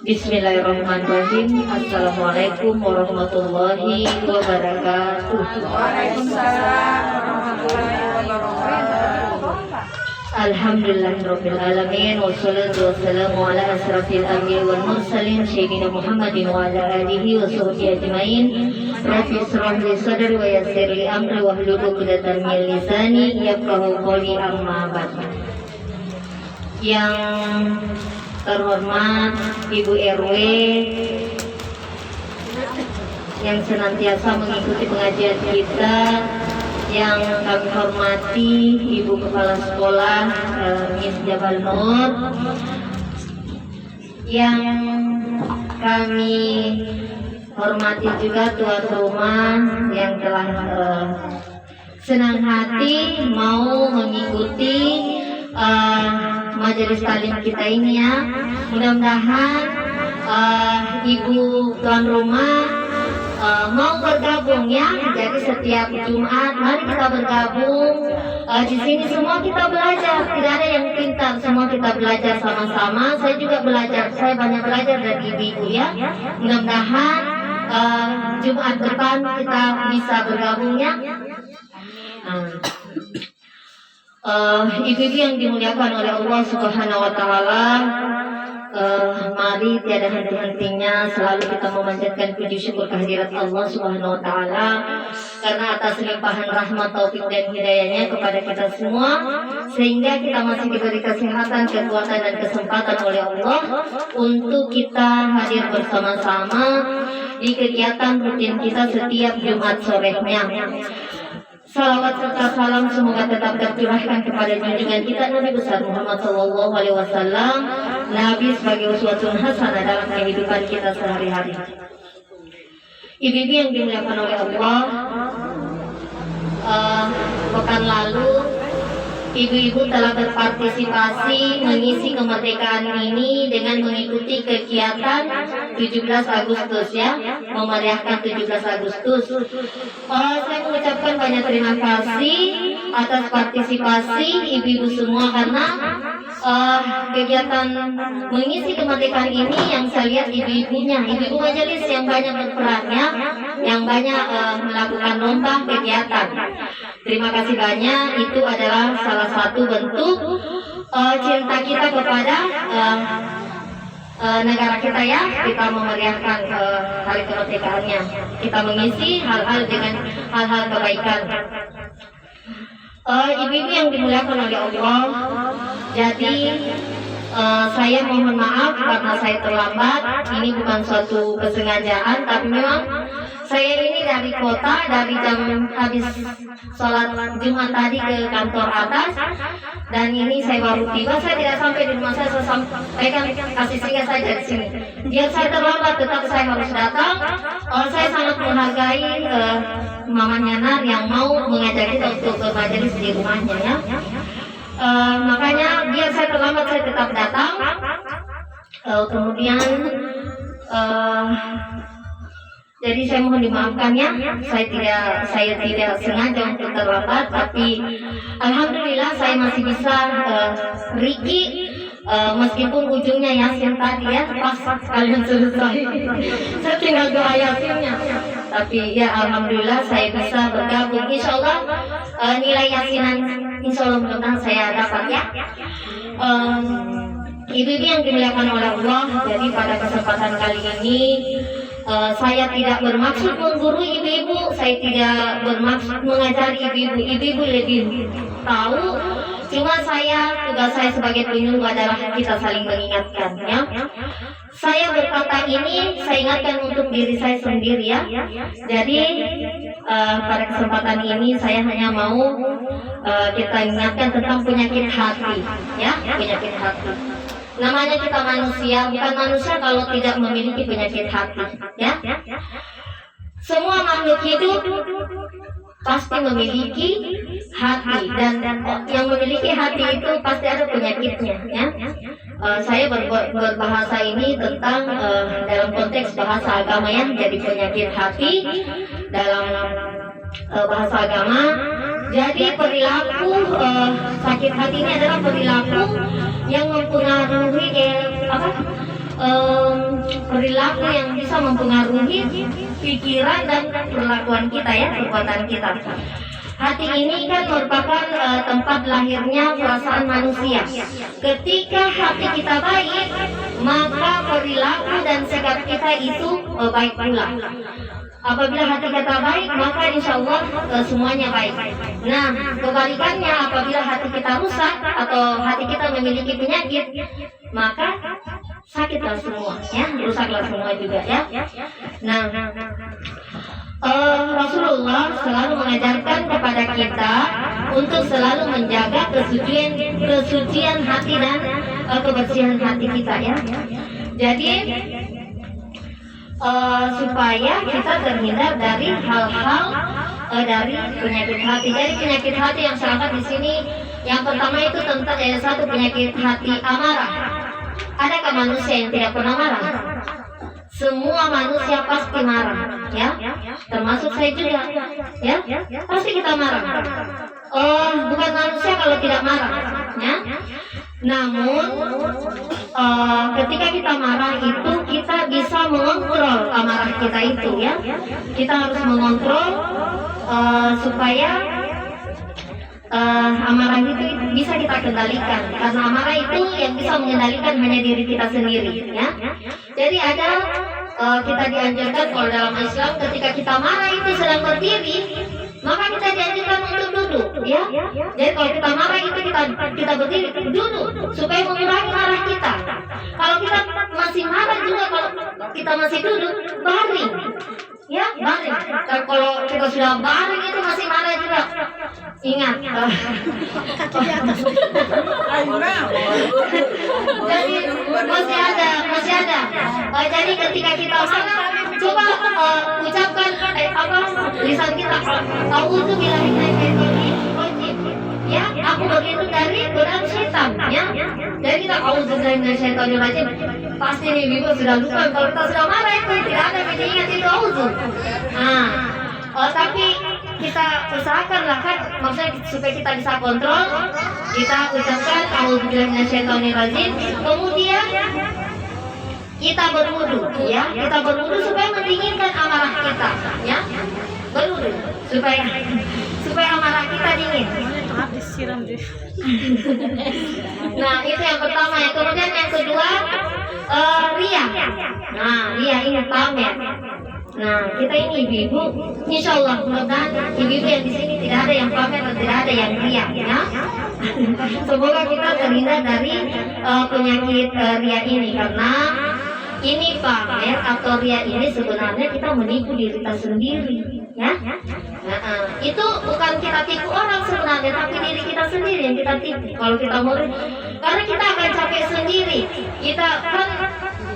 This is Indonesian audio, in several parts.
Bismillahirrahmanirrahim. Assalamualaikum warahmatullahi wabarakatuh. Waalaikumsalam warahmatullahi wabarakatuh. Alhamdulillahirabbil alamin wassalatu wassalamu ala asrafil anbiya'i wal mursalin sayyidina Muhammadin wa ala alihi wa sahbihi ajmain. Rabbi ishrah li sadri wa yassir li amri wahlul 'uqdatam min lisani yafqahu qawli, amma ba'd. Yang terhormat Ibu RW yang senantiasa mengikuti pengajian kita, yang kami hormati Ibu Kepala Sekolah Miss Jabal Nur, yang kami hormati juga tuan rumah yang telah senang hati mau mengikuti majelis taklim kita ini ya. Mudah-mudahan ibu tuan rumah mau bergabung ya. Jadi setiap Jumat mari kita bergabung. Di sini semua kita belajar, tidak ada yang pintar, semua kita belajar sama-sama. Saya juga belajar, saya banyak belajar dari ibu ya. Mudah-mudahan Jumat depan kita bisa bergabung ya. Ibu-ibu yang dimuliakan oleh Allah Subhanahu wa Ta'ala, mari tiada henti-hentinya selalu kita memanjatkan puji syukur kehadirat Allah Subhanahu wa Ta'ala, karena atas limpahan rahmat, taufik dan hidayahnya kepada kita semua, sehingga kita masih diberi kesehatan, kekuatan dan kesempatan oleh Allah untuk kita hadir bersama-sama di kegiatan rutin kita setiap Jumat sorenya. Salawat serta salam semoga tetap tercurahkan kepada junjungan kita Nabi besar Muhammad SAW, Nabi sebagai uswatun hasanah dalam kehidupan kita sehari-hari. Ibu-ibu yang dimuliakan oleh Allah, pekan lalu ibu-ibu telah berpartisipasi mengisi kemerdekaan ini dengan mengikuti kegiatan 17 Agustus ya, memeriahkan 17 Agustus. Saya mengucapkan banyak terima kasih atas partisipasi ibu-ibu semua, karena kegiatan mengisi kemerdekaan ini yang saya lihat ibu-ibunya, ibu-ibu majelis yang banyak berperannya, yang banyak melakukan lomba kegiatan. Terima kasih banyak, itu adalah salah satu bentuk cinta kita kepada negara kita ya. Kita memeriahkan hari kemerdekaannya, kita mengisi hal-hal dengan hal-hal kebaikan. Ibu-ibu yang dimuliakan oleh Allah, jadi saya mohon maaf karena saya terlambat. Ini bukan suatu kesengajaan, tapi memang saya ini dari kota, dari jam habis sholat Jumat tadi ke kantor atas, dan ini saya baru tiba. Saya tidak sampai di rumah saya sampaikan, kasih singgah saja di sini. Biar saya terlambat, tetap saya harus datang. Saya sangat menghargai mamanya Nar yang mau mengajak kita untuk ke majelis di rumahnya ya. Makanya biar saya terlambat, saya tetap datang. Kemudian jadi saya mohon dimaafkan ya, saya tidak sengaja untuk terlambat, tapi alhamdulillah saya masih bisa Riki, meskipun ujungnya Yasin tadi ya, pas kalian selesai saya tinggal doa Yasinnya, tapi ya alhamdulillah saya bisa bergabung. Insya Allah nilai Yasinan insya Allah mudah-mudahan saya dapat ya. Ibu-ibu yang dimuliakan oleh Allah, jadi pada kesempatan kali ini saya tidak bermaksud mengguru ibu-ibu, saya tidak bermaksud mengajari ibu-ibu. Ibu-ibu lebih tahu, cuma tugas saya sebagai penyuluh adalah kita saling mengingatkan ya. Saya berkata ini, saya ingatkan untuk diri saya sendiri ya. Jadi pada kesempatan ini saya hanya mau kita ingatkan tentang penyakit hati ya, penyakit hati. Namanya kita manusia, bukan manusia kalau tidak memiliki penyakit hati ya. Semua makhluk hidup pasti memiliki hati, dan yang memiliki hati itu pasti ada penyakitnya ya. Saya berbahasa ini tentang dalam konteks bahasa agama ya, jadi penyakit hati dalam bahasa agama. Jadi perilaku sakit hati ini adalah perilaku yang mempengaruhi perilaku yang bisa mempengaruhi pikiran dan perlakuan kita ya, perbuatan kita. Hati ini kan merupakan tempat lahirnya perasaan manusia. Ketika hati kita baik, maka perilaku dan sikap kita itu baik pula. Apabila hati kita baik, maka insya Allah semuanya baik. Nah, kebalikannya apabila hati kita rusak atau hati kita memiliki penyakit, maka sakitlah semua, ya, rusaklah semua juga, ya. Nah, Rasulullah selalu mengajarkan kepada kita untuk selalu menjaga kesucian hati dan kebersihan hati kita, ya. Jadi supaya kita terhindar dari hal-hal dari penyakit hati. Jadi penyakit hati yang sangat di sini, yang pertama itu tentang satu penyakit hati amarah. Adakah manusia yang tidak pernah marah? Semua manusia pasti marah, ya, termasuk saya juga, ya, pasti kita marah. Bukan manusia kalau tidak marah, ya. Namun ketika kita marah itu kita bisa mengontrol amarah kita itu, ya. Kita harus mengontrol supaya amarah itu bisa kita kendalikan, karena amarah itu yang bisa mengendalikan hanya diri kita sendiri, ya. Jadi ada kita dianjurkan kalau dalam Islam ketika kita marah itu sedang berdiri, maka kita dianjurkan untuk duduk, ya. Jadi kalau kita marah itu kita berdiri, duduk supaya mengurangi marah kita. Kalau kita masih marah juga, kalau kita masih duduk, baring, ya, baring. Dan kalau kita sudah baring itu masih marah juga, ingat. Jadi masih ada. Jadi ketika kita marah, coba ucapkan lisan kita, auzubillahi minasyaitonirrajim, ya, aku berlindung dari godaan setan, ya. Jadi kita auzubillahi minasyaitonirrajim. Pasti nih Bibu sudah lupa kalau kita sudah marah itu tidak ada yang ingat itu auzu. Nah, tapi kita usahakanlah, kan, maksudnya supaya kita bisa kontrol, kita ucapkan auzubillahi minasyaitonirrajim, kemudian kita berwudu, ya, kita berwudu supaya mendinginkan amarah kita, ya, berwudu supaya amarah kita dingin. Nah, itu yang pertama, ya. Kemudian yang kedua, ria. Nah, ria ini pamer. Nah, kita ini ibu-ibu, insya Allah mudah-mudahan ibu-ibu yang di sini tidak ada yang pamer dan tidak ada yang ria, ya. Semoga kita terhindar dari penyakit ria ini, karena ini pamer atau ria ini sebenarnya kita menipu diri kita sendiri, ya. Itu bukan kita tipu orang sebenarnya, tapi diri kita sendiri yang kita tipu. Kalau kita mau, karena kita akan capek sendiri.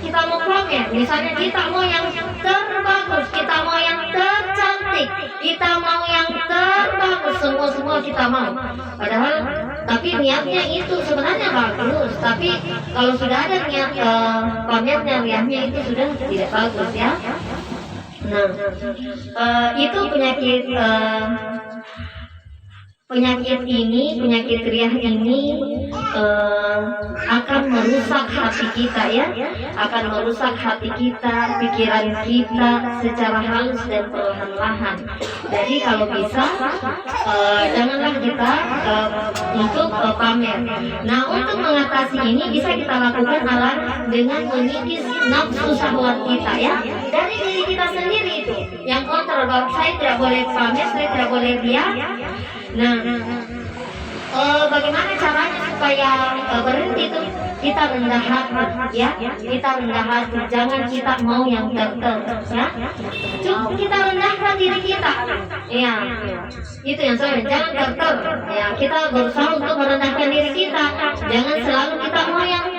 Kita mau pamer, misalnya kita mau yang terbagus, kita mau yang tercantik, kita mau yang terbagus, semua kita mau. Padahal, tapi niatnya itu sebenarnya bagus, tapi kalau sudah ada niat pamernya, niatnya itu sudah tidak bagus, ya. Nah, itu penyakit riah ini akan merusak hati kita, ya, akan merusak hati kita, pikiran kita secara halus dan perlahan-lahan. Jadi kalau bisa janganlah kita untuk pamer. Nah, untuk mengatasi ini bisa kita lakukan dengan mengikis nafsu syahwat kita, ya, dari diri kita sendiri itu yang kontrol bahwa saya tidak boleh pamer, saya tidak boleh ria. Nah, bagaimana caranya supaya berhenti itu? Kita rendah hati, ya, kita rendah hati, jangan kita mau yang ya. Cukup kita rendahkan diri kita, ya, itu yang saya, jangan ya. Kita berusaha untuk merendahkan diri kita, jangan selalu kita mau yang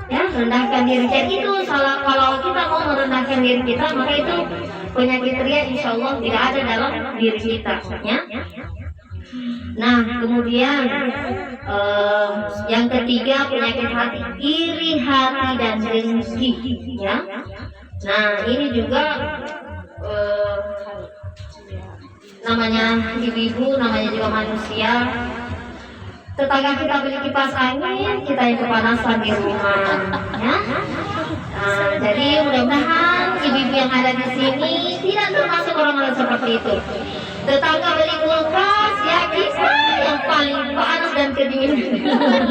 ya, rendahkan diri. Jadi itu salah, kalau kita mau merendahkan diri kita, maka itu penyakit ria insya Allah tidak ada dalam diri kita, ya. Nah, kemudian yang ketiga penyakit hati, iri hati dan dengki, ya. Nah, ini juga namanya ibu-ibu, namanya juga manusia. tetangga kita beli kipas angin, kita yang kepanasan di rumah, ya. Jadi mudah-mudahan ibu-ibu yang ada di sini tidak termasuk orang-orang seperti itu. Tetangga beli kulkas, ya kita yang paling panas dan kedinginan.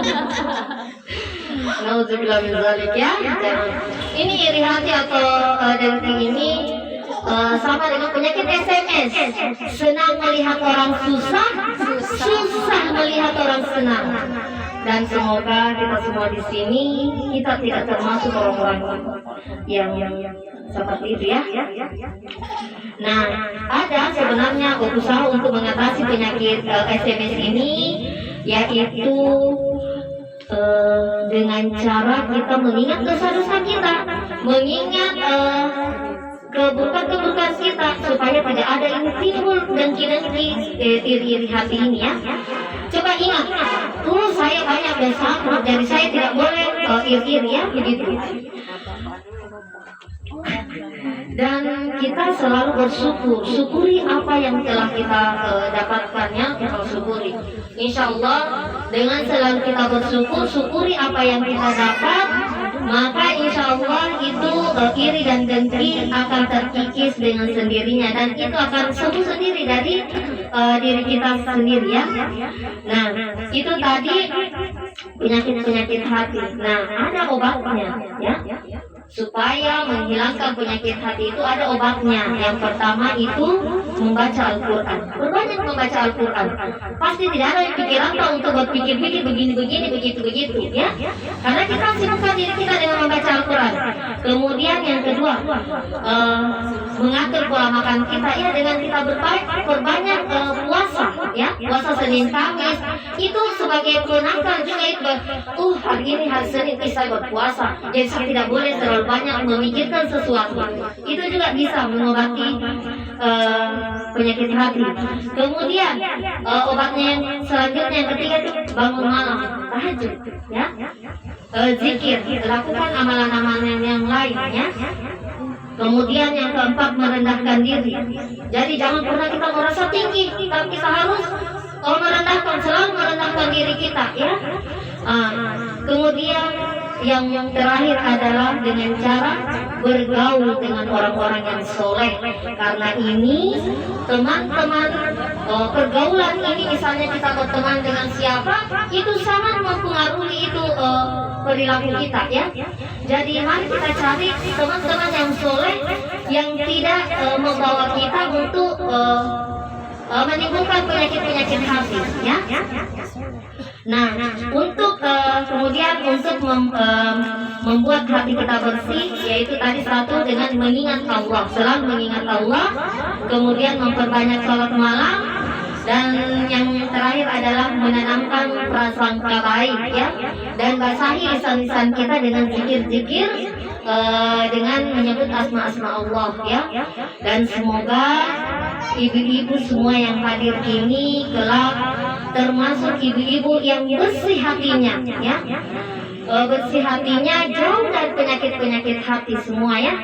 Nauzubillah min dzalik ya. Ini iri hati atau dengki ini sama dengan penyakit SMS. Senang melihat orang susah, susah melihat orang senang. Dan semoga kita semua di sini kita tidak termasuk orang-orang yang seperti itu ya. Nah, ada sebenarnya usaha untuk mengatasi penyakit SMS ini, yaitu dengan cara kita mengingat dosa-dosa kita, mengingat keburukan-keburukan kita, supaya tidak ada yang timbul dengki-dengki, iri-iri hati ini ya. Coba ingat, saya banyak dosa, jadi saya tidak boleh iri-iri ya, begitu. Dan kita selalu bersyukur, syukuri apa yang telah kita dapatkannya, kita syukuri. Insya Allah dengan selalu kita bersyukur, syukuri apa yang kita dapat, maka insya Allah itu iri dan dengki akan terkikis dengan sendirinya, dan itu akan sembuh sendiri dari diri kita sendiri ya. Nah, itu tadi penyakit-penyakit hati. Nah, ada obatnya ya. Supaya menghilangkan penyakit hati itu ada obatnya. Yang pertama itu membaca Al-Quran. Berbanyak membaca Al-Quran. Pasti tidak ada yang pikiran untuk berpikir-pikir begini-begini, begitu-begitu ya. Karena kita sibukkan diri kita dengan membaca Al-Quran. Kemudian yang kedua, mengatur pola makan kita ya, dengan kita berbanyak puasa ya. Puasa Senin Kamis itu sebagai penangkal juga itu. Hari ini hari Senin saya berpuasa, jadi saya tidak boleh terlalu banyak memikirkan sesuatu. Itu juga bisa mengobati penyakit hati. Kemudian obatnya yang selanjutnya yang ketiga itu bangun malam, tahajud ya. Zikir, lakukan amalan-amalan yang lain ya. Kemudian yang keempat merendahkan diri. Jadi jangan pernah kita merasa tinggi, tapi kita harus merendahkan, selalu merendahkan diri kita ya. Kemudian yang terakhir adalah dengan cara bergaul dengan orang-orang yang soleh. Karena ini teman-teman, pergaulan ini misalnya kita berteman dengan siapa, itu sangat mempengaruhi itu perilaku kita ya. Jadi mari kita cari teman-teman yang soleh, yang tidak membawa kita untuk menimbulkan penyakit-penyakit hati ya. Nah, untuk kemudian untuk membuat hati kita bersih, yaitu tadi satu dengan mengingat Allah, selalu mengingat Allah, kemudian memperbanyak sholat malam, dan yang terakhir adalah menanamkan prasangka baik ya, dan basahi lisan-lisan kita dengan zikir-zikir, dengan menyebut asma-asma Allah ya. Dan semoga ibu-ibu semua yang hadir ini kelak termasuk ibu-ibu yang bersih hatinya ya. Bersih hatinya, jauh dari penyakit-penyakit hati semua ya.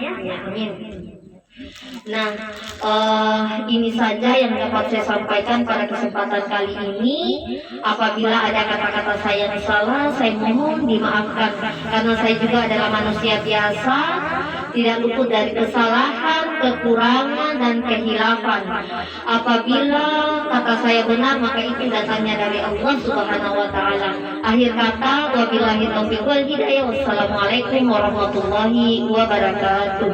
Amin. Nah, ini saja yang dapat saya sampaikan pada kesempatan kali ini. Apabila ada kata-kata saya yang salah, saya mohon dimaafkan, karena saya juga adalah manusia biasa, tidak luput dari kesalahan, kekurangan, dan kehilafan. Apabila kata saya benar, maka itu datangnya dari Allah Subhanahu wa Ta'ala. Akhir kata, wabillahi taufiq wal hidayah. Wassalamualaikum warahmatullahi wabarakatuh.